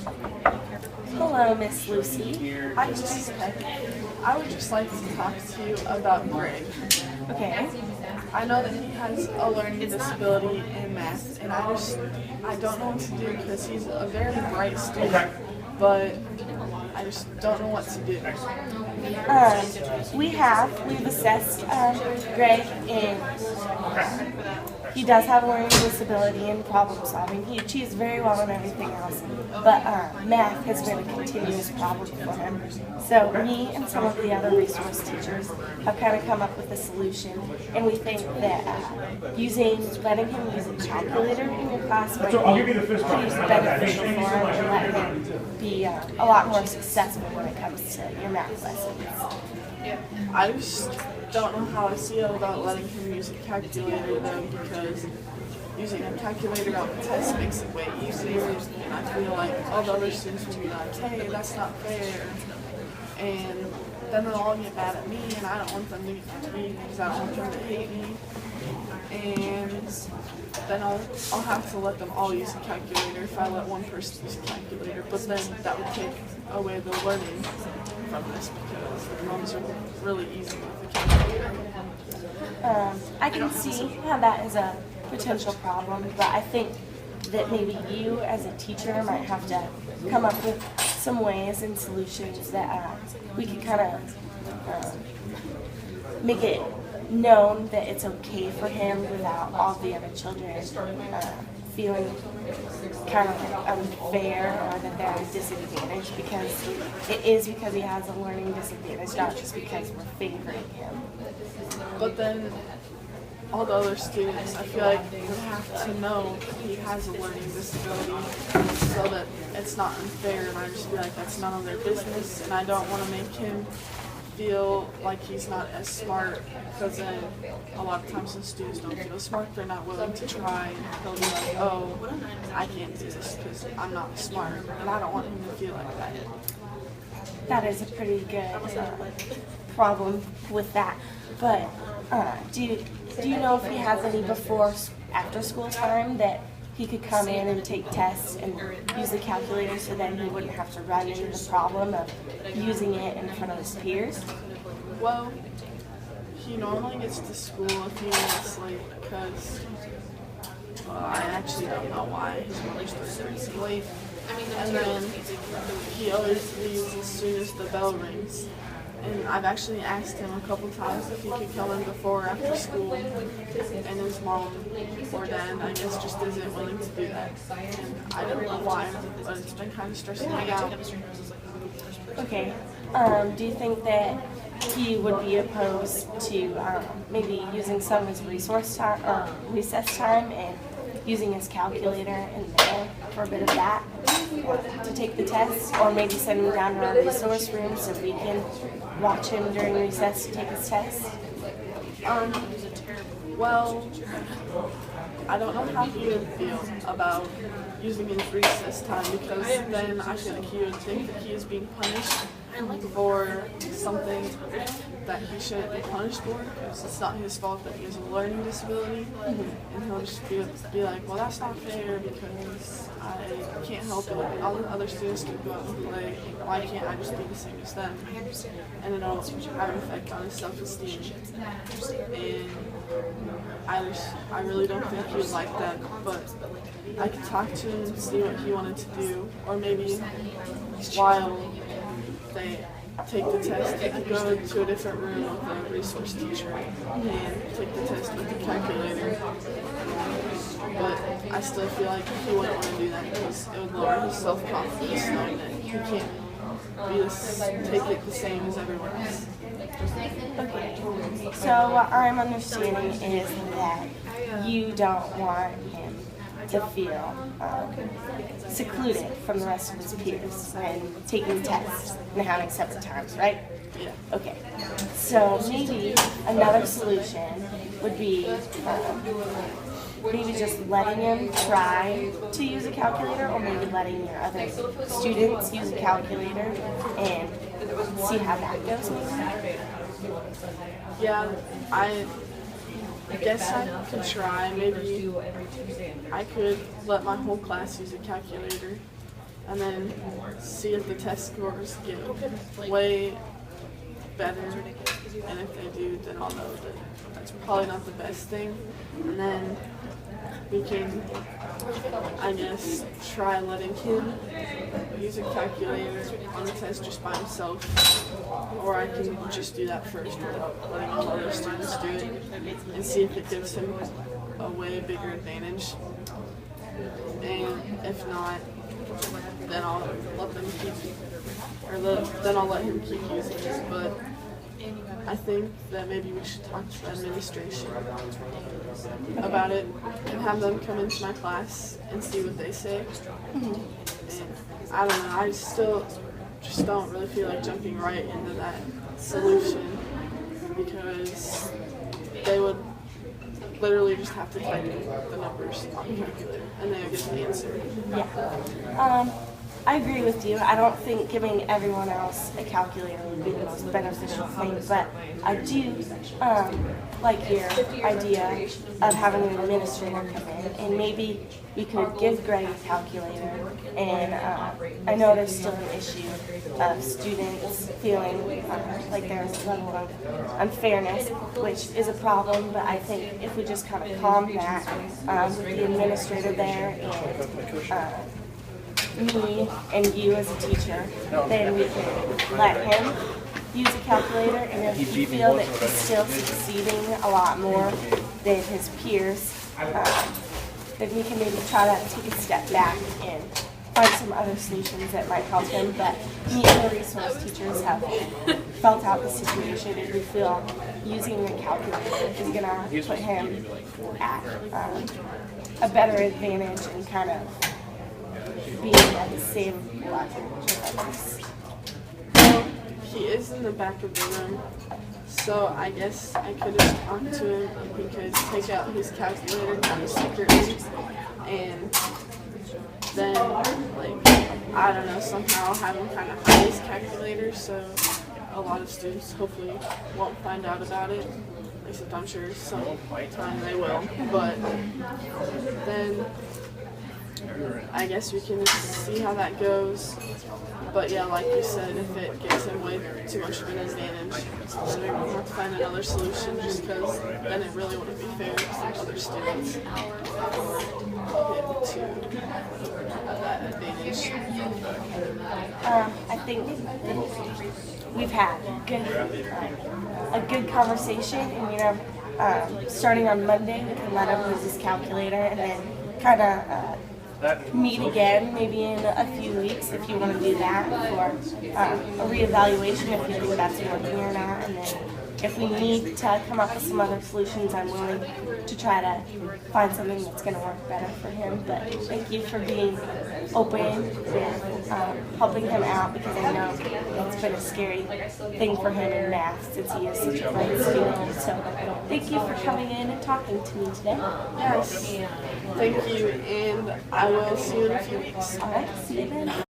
Hello, Miss Lucy. Hi, Jessica. I would just like to talk to you about Greg. Okay. I know that he has a learning disability in math, and I don't know what to do because he's a very bright student, but I just don't know what to do. We've assessed Greg, and he does have a learning disability and problem solving. He achieves very well in everything else, but math has been a continuous problem for him. So me and some of the other resource teachers have kind of come up with a solution, and we think that letting him use a calculator in your class might be pretty beneficial for him and let him be a lot more successful when it comes to your math lessons. I just don't know how I feel about letting him use a calculator though, because using a calculator on the test makes it way easier, and I feel like all the other students will be like, hey, that's not fair, and then they'll all get mad at me, and I don't want them to get mad at me because I don't want them to hate me, and then I'll have to let them all use a calculator if I let one person use a calculator, but then that would take away the learning from this because the problems are really easy with a calculator. I can see how that is a potential problem, but I think that maybe you as a teacher might have to come up with some ways and solutions that we can kind of make it known that it's okay for him without all the other children feeling kind of unfair or that they're at a disadvantage, because it is because he has a learning disadvantage, not just because we're favoring him. But then all the other students, I feel like they would have to know he has a learning disability so that it's not unfair, and I just feel like that's none of their business, and I don't want to make him feel like he's not as smart, because then a lot of times when students don't feel smart, they're not willing to try, and they'll be like, oh, I can't do this because I'm not smart, and I don't want him to feel like that. That is a pretty good problem with that. But do you know if he has any after school time that he could come in and take tests and use the calculator, so then he wouldn't have to run into the problem of using it in front of his peers? Well, he normally gets to school a few minutes late because I actually don't know why his mother starts him late. And then he always leaves as soon as the bell rings. And I've actually asked him a couple times if he could come in before or after school, and his mom or dad, I guess, just isn't willing to do that. And I don't know why, but it's been kind of stressing me out. Okay. Do you think that he would be opposed to maybe using some of his recess time and using his calculator in there for a bit of that to take the test, or maybe send him down to our resource room so we can watch him during recess to take his test? Well, I don't know how he would feel about using his recess time, because then I feel like he would think that he is being punished for something that he shouldn't be punished for, because it's not his fault that he has a learning disability, and he'll just be like, well, that's not fair because I can't help it. All the other students can go out and play. Why can't I just be the same as them? And then it'll have an effect on his self-esteem. And I really don't think he would like that, but I could talk to him and see what he wanted to do, or maybe while they take the test, they could go to a different room with a resource teacher and take the test with the calculator. But I still feel like he wouldn't want to do that because it would lower his self-confidence knowing that he can't take it the same as everyone else. Okay. So what I'm understanding is that you don't want him to feel secluded from the rest of his peers when taking tests and having separate times, right? Yeah. Okay. So maybe another solution would be maybe just letting him try to use a calculator, or maybe letting your other students use a calculator and see how that goes maybe. Yeah, I guess I could try. Maybe I could let my whole class use a calculator and then see if the test scores get way better. And if they do, then I'll know that that's probably not the best thing. And then we can, I guess, try letting him use a calculator on the test just by himself. Or I can just do that first without letting all other students do it and see if it gives him a way bigger advantage. And if not, then I'll let them keep, then I'll let him keep using it. But I think that maybe we should talk to the administration about it and have them come into my class and see what they say. And I don't know, I still just don't really feel like jumping right into that solution because they would literally just have to type in the numbers on the calculator and they would get the answer. Yeah. I agree with you. I don't think giving everyone else a calculator would be the most beneficial thing, but I do like your idea of having an administrator come in, and maybe we could give Greg a calculator. And I know there's still an issue of students feeling like there's a level of unfairness, which is a problem, but I think if we just kind of calm that with the administrator there and me and you as a teacher, then we can let him use a calculator, and if we feel that he's still succeeding a lot more than his peers, then we can maybe try to take a step back and find some other solutions that might help him. But me and the resource teachers have felt out the situation, and we feel using a calculator is going to put him at a better advantage and kind of being at the same level with others. Well, he is in the back of the room, so I guess I could just talk to him and he could take out his calculator kind of secretly, and then, like, I don't know, somehow have him kind of hide his calculator so a lot of students hopefully won't find out about it, except I'm sure sometime they will, but then I guess we can see how that goes. But yeah, like you said, if it gives him way too much of an advantage, then we're going to have to find another solution, just because then it really wouldn't be fair to other students for him to have that advantage. I think we've had a good conversation, and starting on Monday, we can let him use his calculator, and then kind of meet again maybe in a few weeks if you want to do that for a reevaluation if you think that's working or not. And then if we need to come up with some other solutions, I'm willing to try to find something that's going to work better for him. But thank you for being open and helping him out, because I know it's been a scary thing for him in math since he is such a bright student. So thank you for coming in and talking to me today. Yes, thank you, and I will see you in a few weeks. All right, see you then.